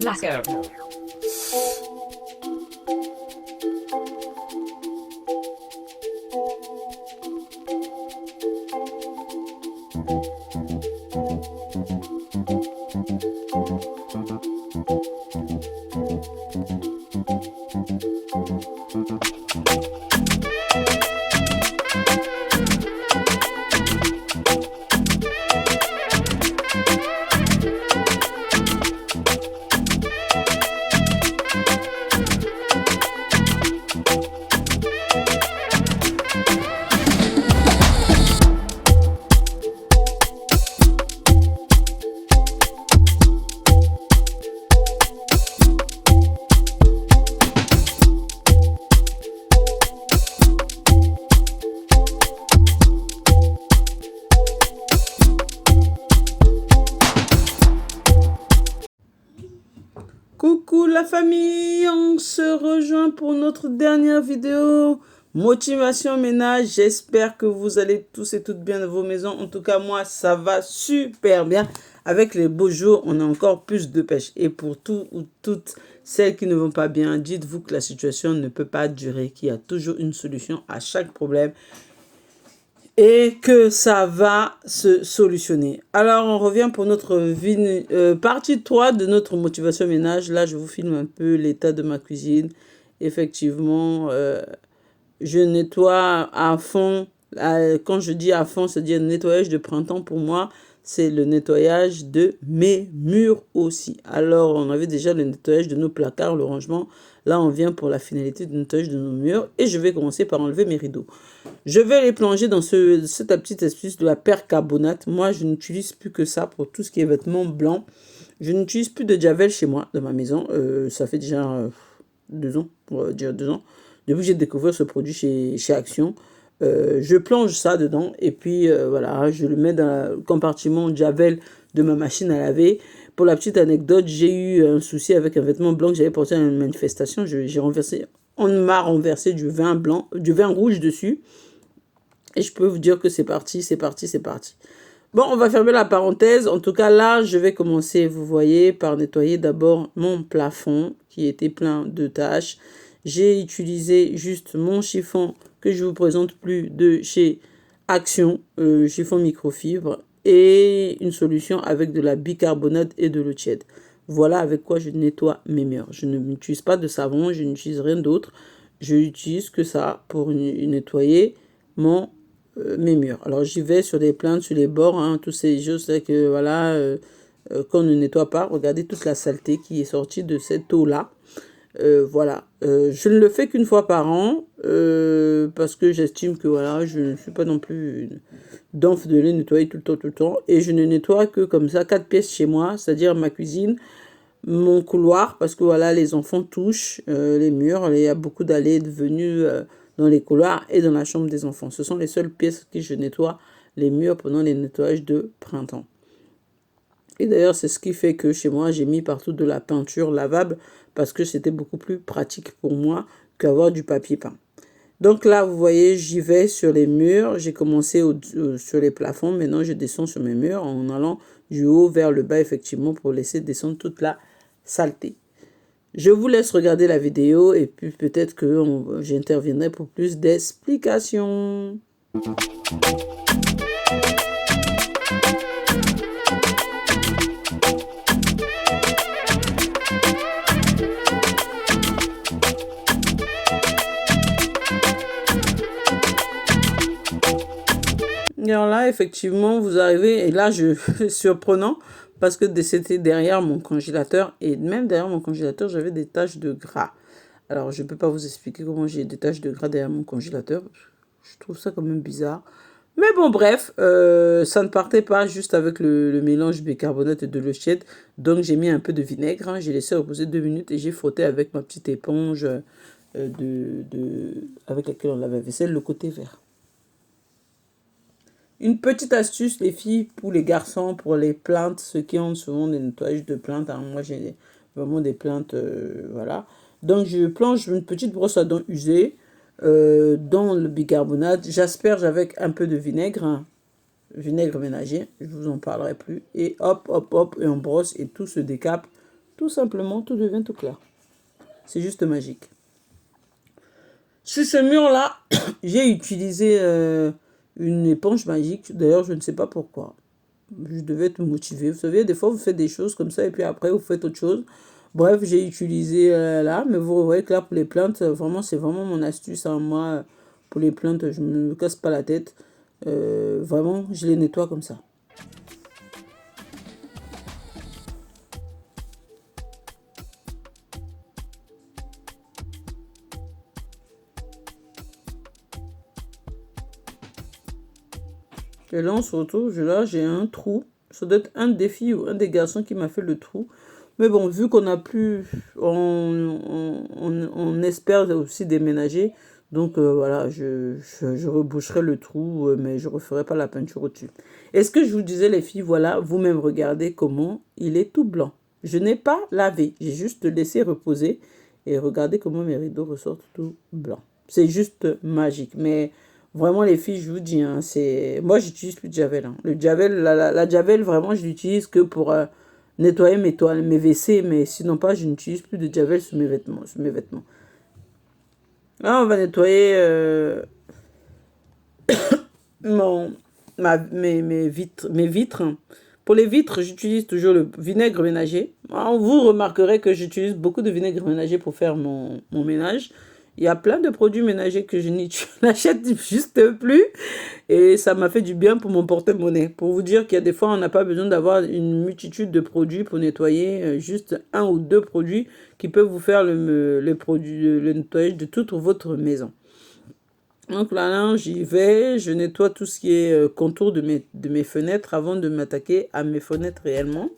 Let's go. Coucou la famille, on se rejoint pour notre dernière vidéo motivation ménage. J'espère que vous allez tous et toutes bien dans vos maisons. En tout cas, moi, ça va super bien. Avec les beaux jours, on a encore plus de pêche. Et pour tout ou toutes celles qui ne vont pas bien, dites-vous que la situation ne peut pas durer, qu'il y a toujours une solution à chaque problème et que ça va se solutionner. Alors, on revient pour notre partie 3 de notre motivation ménage. Là, je vous filme un peu l'état de ma cuisine. Effectivement, je nettoie à fond. Quand je dis à fond, c'est-à-dire nettoyage de printemps pour moi, c'est le nettoyage de mes murs aussi. Alors, on avait déjà le nettoyage de nos placards, le rangement. Là, on vient pour la finalité du nettoyage de nos murs. Et je vais commencer par enlever mes rideaux. Je vais les plonger dans cette petite astuce de la percarbonate. Moi, je n'utilise plus que ça pour tout ce qui est vêtements blancs. Je n'utilise plus de Javel chez moi, dans ma maison. Ça fait déjà 2 ans, on va dire 2 ans. Depuis que j'ai découvert ce produit chez Action. Je plonge ça dedans et puis voilà, je le mets dans le compartiment Javel de ma machine à laver. Pour la petite anecdote, j'ai eu un souci avec un vêtement blanc que j'avais porté à une manifestation. On m'a renversé du vin blanc, du vin rouge dessus. Et je peux vous dire que c'est parti, c'est parti, c'est parti. Bon, on va fermer la parenthèse. En tout cas, là, je vais commencer, vous voyez, par nettoyer d'abord mon plafond qui était plein de taches. J'ai utilisé juste mon chiffon que je vous présente plus de chez Action, chiffon microfibre, et une solution avec de la bicarbonate et de l'eau tiède. Voilà avec quoi je nettoie mes murs. Je n'utilise pas de savon, je n'utilise rien d'autre. Je n'utilise que ça pour nettoyer mes murs. Alors j'y vais sur les plaintes, sur les bords, hein, tous ces choses que voilà, qu'on ne nettoie pas. Regardez toute la saleté qui est sortie de cette eau-là. Voilà, je ne le fais qu'une fois par an parce que j'estime que voilà, je ne suis pas non plus d'enf de les nettoyer tout le temps. Et je ne nettoie que comme ça 4 pièces chez moi, c'est-à-dire ma cuisine, mon couloir, parce que voilà, les enfants touchent les murs, il y a beaucoup d'allées et de venues dans les couloirs et dans la chambre des enfants. Ce sont les seules pièces que je nettoie les murs pendant les nettoyages de printemps. Et d'ailleurs, c'est ce qui fait que chez moi, j'ai mis partout de la peinture lavable parce que c'était beaucoup plus pratique pour moi qu'avoir du papier peint. Donc là, vous voyez, j'y vais sur les murs. J'ai commencé sur les plafonds. Maintenant, je descends sur mes murs en allant du haut vers le bas, effectivement, pour laisser descendre toute la saleté. Je vous laisse regarder la vidéo et puis peut-être que j'interviendrai pour plus d'explications. Alors là, effectivement, vous arrivez, et là, surprenant, parce que c'était derrière mon congélateur, et même derrière mon congélateur, j'avais des taches de gras. Alors, je ne peux pas vous expliquer comment j'ai des taches de gras derrière mon congélateur. Je trouve ça quand même bizarre. Mais bon, bref, ça ne partait pas juste avec le mélange bicarbonate et de l'eau tiède. Donc, j'ai mis un peu de vinaigre. Hein, j'ai laissé reposer 2 minutes et j'ai frotté avec ma petite éponge avec laquelle on lave la vaisselle, le côté vert. Une petite astuce, les filles, pour les garçons, pour les plaintes, ceux qui ont souvent des nettoyages de plaintes. Hein, moi, j'ai vraiment des plaintes, voilà. Donc, je plonge une petite brosse à dents usée dans le bicarbonate. J'asperge avec un peu de vinaigre, hein, vinaigre ménager, je vous en parlerai plus. Et hop, hop, hop, et on brosse et tout se décape tout simplement, tout devient tout clair. C'est juste magique. Sur ce mur-là, j'ai utilisé une éponge magique. D'ailleurs, je ne sais pas pourquoi. Je devais être motivée. Vous savez, des fois, vous faites des choses comme ça et puis après, vous faites autre chose. Bref, j'ai utilisé là, mais vous voyez que là, pour les plantes, vraiment, c'est vraiment mon astuce. Hein. Moi, pour les plantes, je ne me casse pas la tête. Vraiment, je les nettoie comme ça. Et là, on se retrouve, là, j'ai un trou. Ça doit être un des filles ou un des garçons qui m'a fait le trou. Mais bon, vu qu'on a pu, on espère aussi déménager. Donc voilà, je reboucherai le trou, mais je ne referai pas la peinture au-dessus. Est-ce que je vous disais, les filles, voilà, vous-même regardez comment il est tout blanc. Je n'ai pas lavé, j'ai juste laissé reposer. Et regardez comment mes rideaux ressortent tout blancs. C'est juste magique. Mais vraiment, les filles, je vous dis, hein, moi, j'utilise plus de Javel. Hein. Le Javel, la Javel, vraiment, je l'utilise que pour nettoyer mes toiles, mes WC, mais sinon pas, je n'utilise plus de Javel sur mes vêtements. Là, on va nettoyer mes vitres. Pour les vitres, j'utilise toujours le vinaigre ménager. Alors, vous remarquerez que j'utilise beaucoup de vinaigre ménager pour faire mon ménage. Il y a plein de produits ménagers que je n'achète juste plus. Et ça m'a fait du bien pour mon porte-monnaie. Pour vous dire qu'il y a des fois, on n'a pas besoin d'avoir une multitude de produits pour nettoyer. Juste un ou deux produits qui peuvent vous faire le nettoyage de toute votre maison. Donc là, j'y vais. Je nettoie tout ce qui est contour de mes fenêtres avant de m'attaquer à mes fenêtres réellement.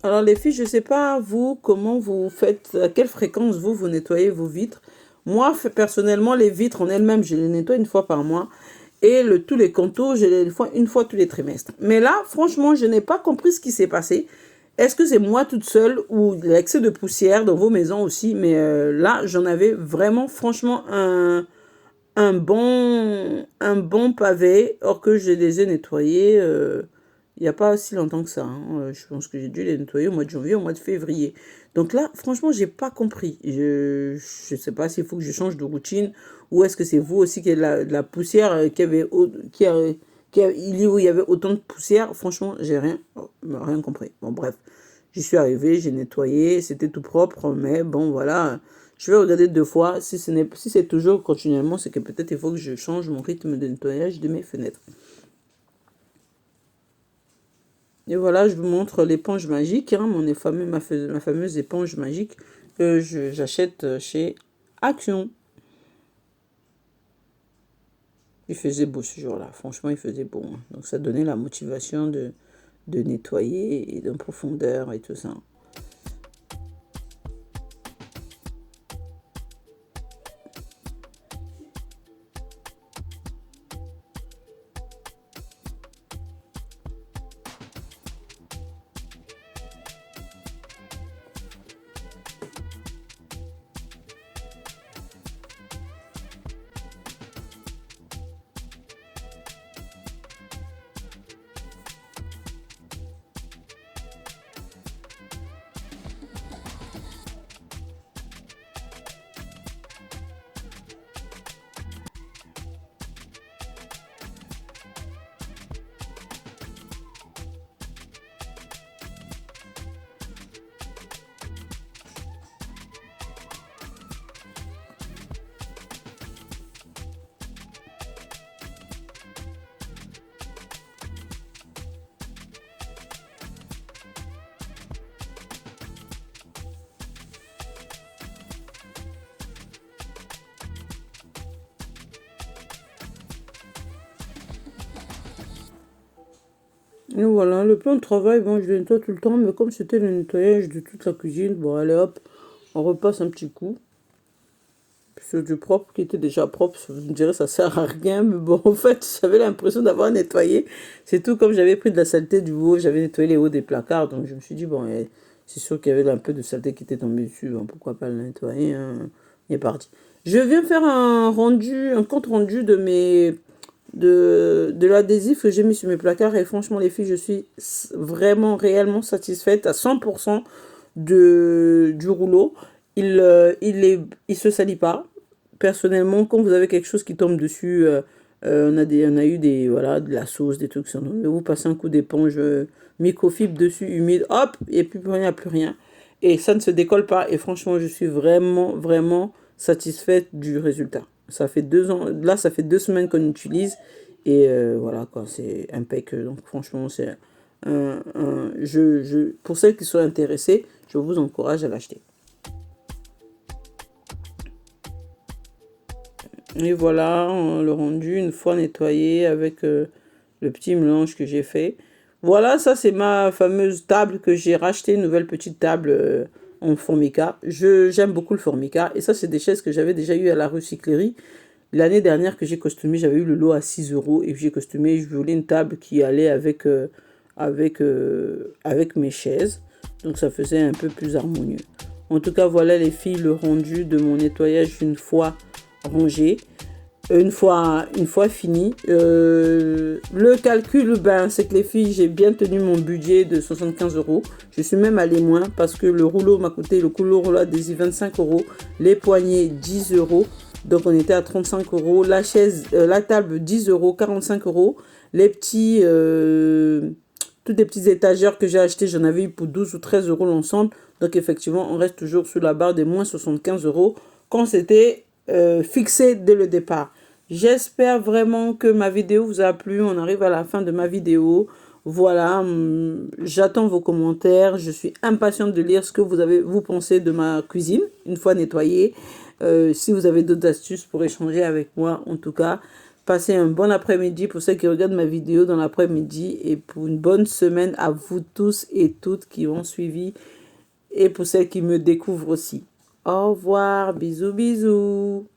Alors les filles, je ne sais pas vous, comment vous faites, à quelle fréquence vous nettoyez vos vitres. Moi, personnellement, les vitres en elles-mêmes, je les nettoie une fois par mois. Et tous les contours, je les nettoie une fois tous les trimestres. Mais là, franchement, je n'ai pas compris ce qui s'est passé. Est-ce que c'est moi toute seule ou l'excès de poussière dans vos maisons aussi? Mais là, j'en avais vraiment, franchement, un bon pavé, or que je les ai nettoyés il n'y a pas si longtemps que ça. Hein. Je pense que j'ai dû les nettoyer au mois de janvier, au mois de février. Donc là, franchement, j'ai pas compris. Je sais pas s'il faut que je change de routine ou est-ce que c'est vous aussi qui avez de la poussière où il y avait autant de poussière. Franchement, j'ai rien compris. Bon, bref. J'y suis arrivée, j'ai nettoyé, c'était tout propre, mais bon, voilà. Je vais regarder 2 fois. Si c'est toujours continuellement, c'est que peut-être il faut que je change mon rythme de nettoyage de mes fenêtres. Et voilà, je vous montre l'éponge magique, hein, ma fameuse éponge magique que j'achète chez Action. Il faisait beau ce jour-là, franchement, il faisait beau. Hein. Donc ça donnait la motivation de nettoyer et de profondeur et tout ça. Et voilà, le plan de travail, bon, je le nettoie tout le temps, mais comme c'était le nettoyage de toute la cuisine, bon, allez hop, on repasse un petit coup. Sur du propre qui était déjà propre, je me dirais ça sert à rien, mais bon, en fait, j'avais l'impression d'avoir nettoyé. C'est tout comme j'avais pris de la saleté du haut, j'avais nettoyé les hauts des placards, donc je me suis dit, bon, c'est sûr qu'il y avait un peu de saleté qui était tombée dessus, bon, pourquoi pas le nettoyer, hein. il est parti. Je viens faire un compte rendu de l'adhésif que j'ai mis sur mes placards. Et franchement, les filles, je suis vraiment, réellement satisfaite à 100% du rouleau. Il se salit pas. Personnellement, quand vous avez quelque chose qui tombe dessus, on a eu voilà, de la sauce, des trucs sur nous. Vous passez un coup d'éponge microfibre dessus, humide, hop, et puis il n'y a plus rien. Et ça ne se décolle pas. Et franchement, je suis vraiment, vraiment satisfaite du résultat. Ça fait 2 ans, là, ça fait 2 semaines qu'on utilise. Et voilà, quoi, c'est impeccable. Donc, franchement, c'est pour celles qui sont intéressées, je vous encourage à l'acheter. Et voilà, le rendu une fois nettoyé avec le petit mélange que j'ai fait. Voilà, ça c'est ma fameuse table que j'ai racheté, une nouvelle petite table en formica. J'aime beaucoup le formica. Et ça, c'est des chaises que j'avais déjà eu à la recyclerie. L'année dernière que j'ai costumé, j'avais eu le lot à 6 euros. Et j'ai costumé, je voulais une table qui allait avec mes chaises. Donc ça faisait un peu plus harmonieux. En tout cas, voilà les filles, le rendu de mon nettoyage une fois rangé. Une fois fini, le calcul, c'est que les filles, j'ai bien tenu mon budget de 75 euros. Je suis même allé moins parce que le rouleau m'a coûté, le rouleau adhésif 25 euros, les poignées 10 euros. Donc on était à 35 euros. La chaise, la table 10 euros, 45 euros. Les petits, toutes les petites étagères que j'ai achetées, j'en avais eu pour 12 ou 13 euros l'ensemble. Donc effectivement, on reste toujours sur la barre des moins 75 euros quand c'était fixé dès le départ. J'espère vraiment que ma vidéo vous a plu. On arrive à la fin de ma vidéo. Voilà, j'attends vos commentaires. Je suis impatiente de lire ce que vous pensez de ma cuisine, une fois nettoyée. Si vous avez d'autres astuces pour échanger avec moi, en tout cas, passez un bon après-midi pour ceux qui regardent ma vidéo dans l'après-midi et pour une bonne semaine à vous tous et toutes qui ont suivi et pour celles qui me découvrent aussi. Au revoir, bisous, bisous.